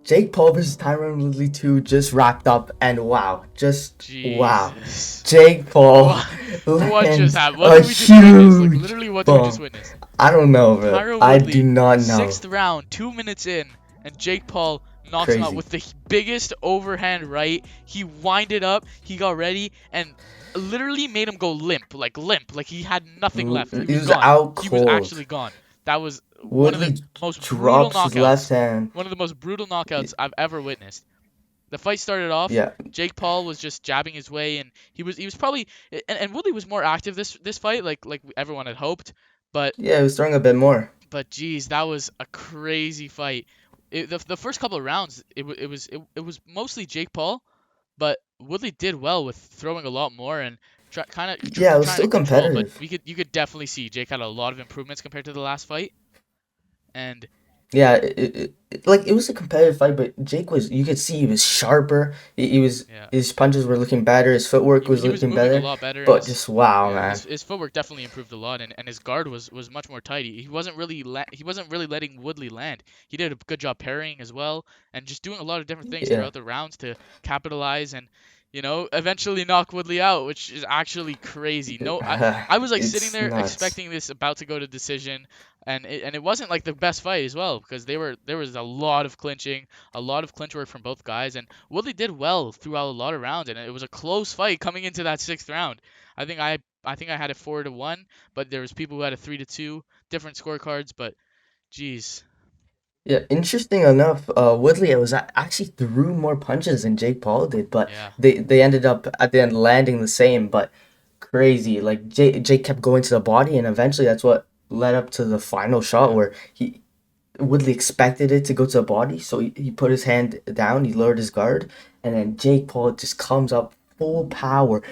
Jake Paul versus Tyron Woodley 2 just wrapped up, and wow. Jesus. Jake Paul What just lands happened? What a did we just witness? Like, huge literally, what did we just bump. witness? I don't know, bro. Tyron I do Woodley, not know. sixth round, 2 minutes in, and Jake Paul knocks him out Crazy. with the biggest overhand right. He winded up, he got ready, and literally made him go limp, like he had nothing left. He He was was gone. out He was cold. actually gone. That was one of the Woodley most brutal drops his left knockouts. hand. One of the most brutal knockouts I've ever witnessed. The fight started off. Yeah, Jake Paul was just jabbing his way, and he was probably and Woodley was more active this fight, like everyone had hoped. But yeah, he was throwing a bit more. geez, that was a crazy fight. The first couple of rounds, it was mostly Jake Paul, but Woodley did well with throwing a lot more and Yeah, it was trying to still control. But competitive. you could definitely see Jake had a lot of improvements compared to the last fight, and Yeah, like it was a competitive fight, but Jake was you could see he was sharper. He was yeah. his punches were looking better, his footwork was He was looking moving a better. lot better, and But just wow, man. his footwork definitely improved a lot, and his guard was much more tight. He wasn't really he wasn't really letting Woodley land. He did a good job parrying as well, and just doing a lot of different things Yeah. throughout the rounds to capitalize and eventually knock Woodley out, which is actually crazy. No, I was like sitting It's there nuts. expecting this about to go to decision, and it wasn't like the best fight as well because there was a lot of clinching, a lot of clinch work from both guys, and Woodley did well throughout a lot of rounds, and it was a close fight coming into that sixth round. I think I had it 4-1, but there was people who had a 3-2, different scorecards, but geez, Yeah, interesting enough, Woodley was actually threw more punches than Jake Paul did, but yeah, they ended up at the end landing the same. But crazy, like Jake kept going to the body, and eventually that's what led up to the final shot yeah. where he Woodley expected it to go to the body, so he put his hand down, he lowered his guard, and then Jake Paul just comes up full power,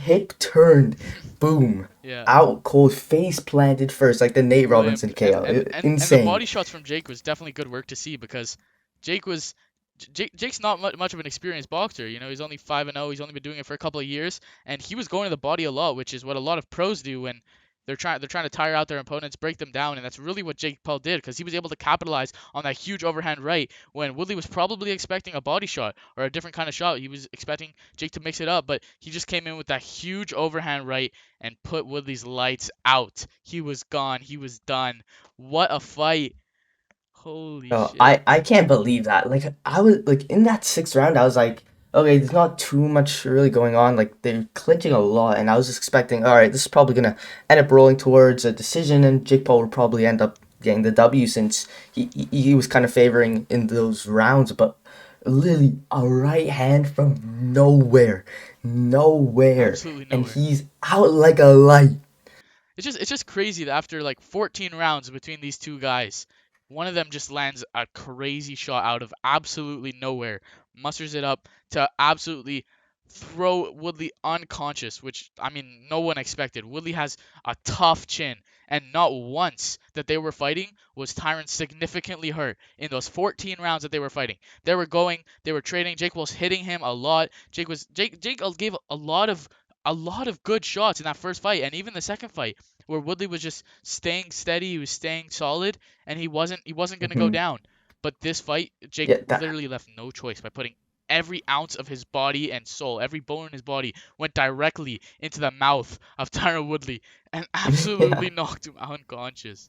hip turned, boom, Yeah. out cold, face planted first, like the Nate Limp Robinson KO. and the Insane. body shots from Jake was definitely good work to see because Jake was Jake's not much of an experienced boxer. He's only 5-0. He's only been doing it for a couple of years, and he was going to the body a lot, which is what a lot of pros do when they're trying to tire out their opponents, break them down, and that's really what Jake Paul did because he was able to capitalize on that huge overhand right when Woodley was probably expecting a body shot or a different kind of shot. He was expecting Jake to mix it up, but he just came in with that huge overhand right and put Woodley's lights out. He was gone. He was done. What a fight. Holy Oh, shit. I can't believe that. Like I was like in that sixth round, I was like, okay, there's not too much really going on. Like they're clinching a lot, and I was just expecting, all right, this is probably gonna end up rolling towards a decision, and Jake Paul would probably end up getting the W since he was kind of favoring in those rounds. But literally a right hand from nowhere, Absolutely and nowhere. he's out like a light. It's just crazy that after like 14 rounds between these two guys, one of them just lands a crazy shot out of absolutely nowhere, musters it up to absolutely throw Woodley unconscious, which I mean no one expected. Woodley has a tough chin, and not once that they were fighting was Tyron significantly hurt in those 14 rounds that they were fighting. They were trading. Jake was hitting him a lot. Jake gave a lot of good shots in that first fight and even the second fight where Woodley was just staying steady, he was staying solid, and he wasn't gonna go Hmm. down. But this fight, Jake Yeah, that. literally left no choice by putting every ounce of his body and soul, every bone in his body went directly into the mouth of Tyron Woodley and Yeah. absolutely knocked him unconscious.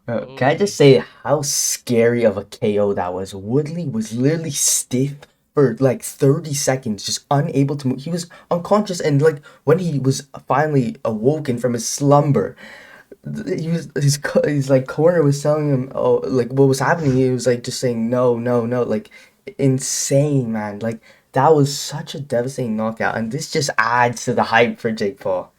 Can I Holy just say shit. how scary of a KO that was? Woodley was literally stiff for like 30 seconds, just unable to move. He was unconscious, and like when he was finally awoken from his slumber, he was his like corner was telling him, oh, like what was happening. He was like just saying no, no, no, like insane, man. Like that was such a devastating knockout, and this just adds to the hype for Jake Paul.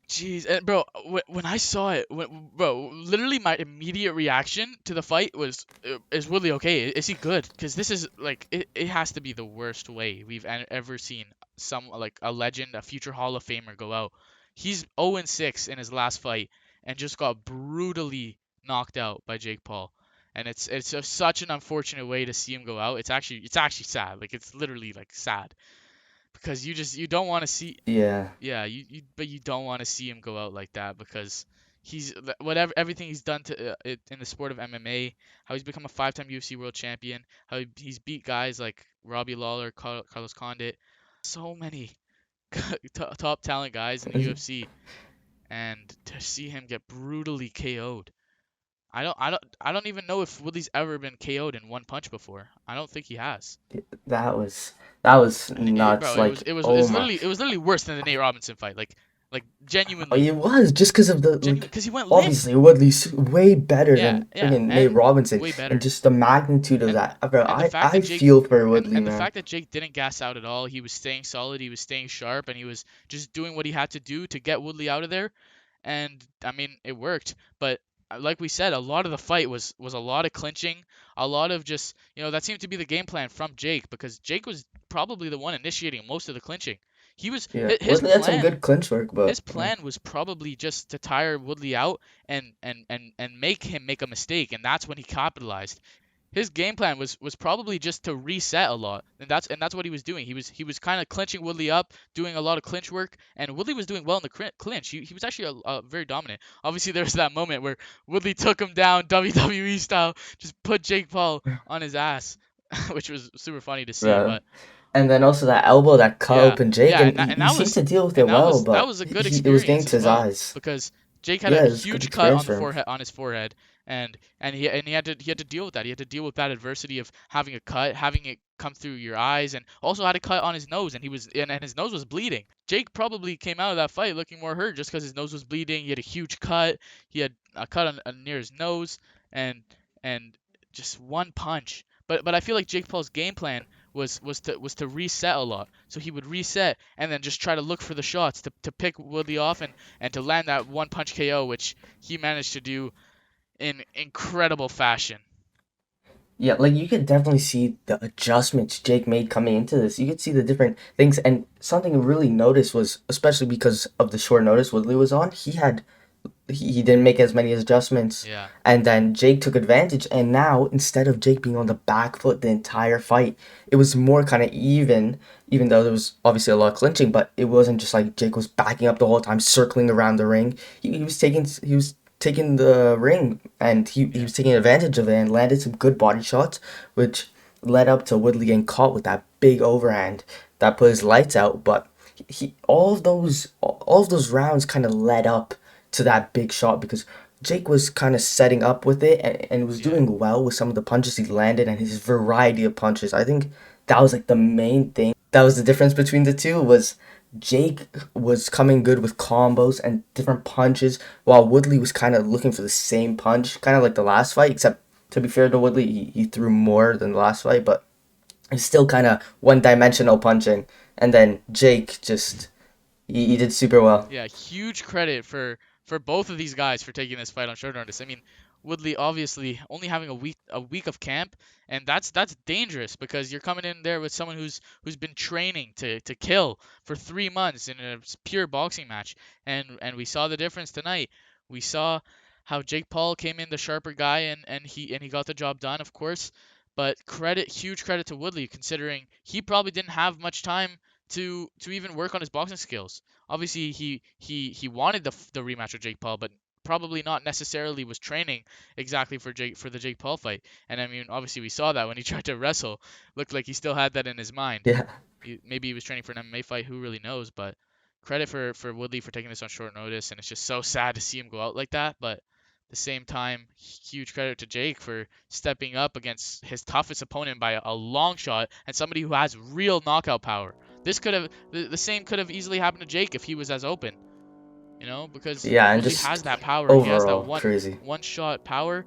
Jeez, and bro, when I saw it, bro, literally my immediate reaction to the fight was, is Woodley okay? Is he good? Because this is like, it has to be the worst way we've ever seen some, like a legend, a future Hall of Famer go out. He's 0-6 in his last fight and just got brutally knocked out by Jake Paul. And such an unfortunate way to see him go out. It's actually sad. Like it's literally like sad because you don't want to see Yeah. yeah, but you don't want to see him go out like that because whatever everything he's done to in the sport of MMA, how he's become a 5-time UFC World Champion, how he's beat guys like Robbie Lawler, Carlos Condit, so many top talent guys in the UFC, and to see him get brutally KO'd. I don't even know if Woodley's ever been KO'd in one punch before. I don't think he has. That was nuts. Bro, it was Like, it was it oh was my. literally it was literally worse than the Nate Robinson fight. Like Oh, genuinely, it was just because of the genuine like. because he went limp. Obviously, Woodley's way better Yeah, than yeah, freaking Nate and Robinson, way and better. just the magnitude of And that. Bro, and the fact I that Jake feel for Woodley, and the man. fact that Jake didn't gas out at all, he was staying solid, he was staying sharp, and he was just doing what he had to do to get Woodley out of there. And I mean, it worked. But like we said, a lot of the fight was a lot of clinching, a lot of just that seemed to be the game plan from Jake because Jake was probably the one initiating most of the clinching. He was Yeah, his Woodley had some plan good clinch work, his but plan was probably just to tire Woodley out and make him make a mistake, and that's when he capitalized. His game plan was probably just to reset a lot, and that's what he was doing. He was kind of clinching Woodley up, doing a lot of clinch work, and Woodley was doing well in the clinch. He was actually very dominant. Obviously, there was that moment where Woodley took him down WWE style, just put Jake Paul on his ass, which was super funny to see. bro. But And then also that elbow that cut yeah, open Jake, yeah, and and that and he that seemed was to deal with and it that well, was that but was a good it was getting experience to as his well eyes. because Jake had Yeah, a it was a good huge cut experience on the for him. forehead, and he had to deal with that. He had to deal with that adversity of having a cut, having it come through your eyes, and also had a cut on his nose, and his nose was bleeding. Jake probably came out of that fight looking more hurt just because his nose was bleeding. He had a huge cut. He had a cut near his nose, and and just one punch. But I feel like Jake Paul's game plan was to reset a lot. So he would reset and then just try to look for the shots to pick Woodley off and to land that one punch KO, which he managed to do in incredible fashion. Yeah, like you could definitely see the adjustments Jake made coming into this. You could see the different things, and something I really noticed was, especially because of the short notice Woodley was on, he didn't make as many adjustments, Yeah. and then Jake took advantage. And now instead of Jake being on the back foot the entire fight, it was more kind of even. Even though there was obviously a lot of clinching, but it wasn't just like Jake was backing up the whole time, circling around the ring. He was taking the ring, and he Yeah. was taking advantage of it and landed some good body shots, which led up to Woodley getting caught with that big overhand that put his lights out. But all of those rounds kind of led up to that big shot because Jake was kind of setting up with it, and was Yeah. doing well with some of the punches he landed and his variety of punches. I think that was like the main thing. That was the difference between the two, was Jake was coming good with combos and different punches, while Woodley was kind of looking for the same punch, kind of like the last fight, except to be fair to Woodley, he threw more than the last fight, but it's still kind of one-dimensional punching. And then Jake just he did super well. Yeah, huge credit for both of these guys for taking this fight on short notice. I mean, Woodley obviously only having a week of camp, and that's dangerous because you're coming in there with someone who's been training to kill for 3 months in a pure boxing match, and we saw the difference tonight. We saw how Jake Paul came in the sharper guy and he got the job done, of course. But huge credit to Woodley considering he probably didn't have much time to even work on his boxing skills. Obviously, he wanted the rematch with Jake Paul, but probably not necessarily was training exactly for the Jake Paul fight. And I mean, obviously we saw that when he tried to wrestle, looked like he still had that in his mind. Yeah, Maybe he was training for an MMA fight, who really knows? But credit for Woodley for taking this on short notice, and it's just so sad to see him go out like that. But at the same time, huge credit to Jake for stepping up against his toughest opponent by a long shot and somebody who has real knockout power. This could have the same could have easily happened to Jake if he was as open, because yeah, and Woodley has just that power. He has that overall one crazy. one shot power,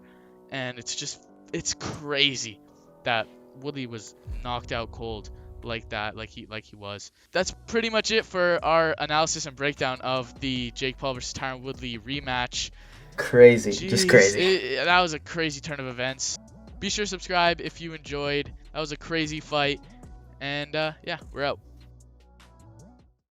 and it's crazy that Woodley was knocked out cold like that, like he was. That's pretty much it for our analysis and breakdown of the Jake Paul versus Tyron Woodley rematch. Crazy, just Jeez, crazy. that was a crazy turn of events. Be sure to subscribe if you enjoyed. That was a crazy fight, and yeah, we're out.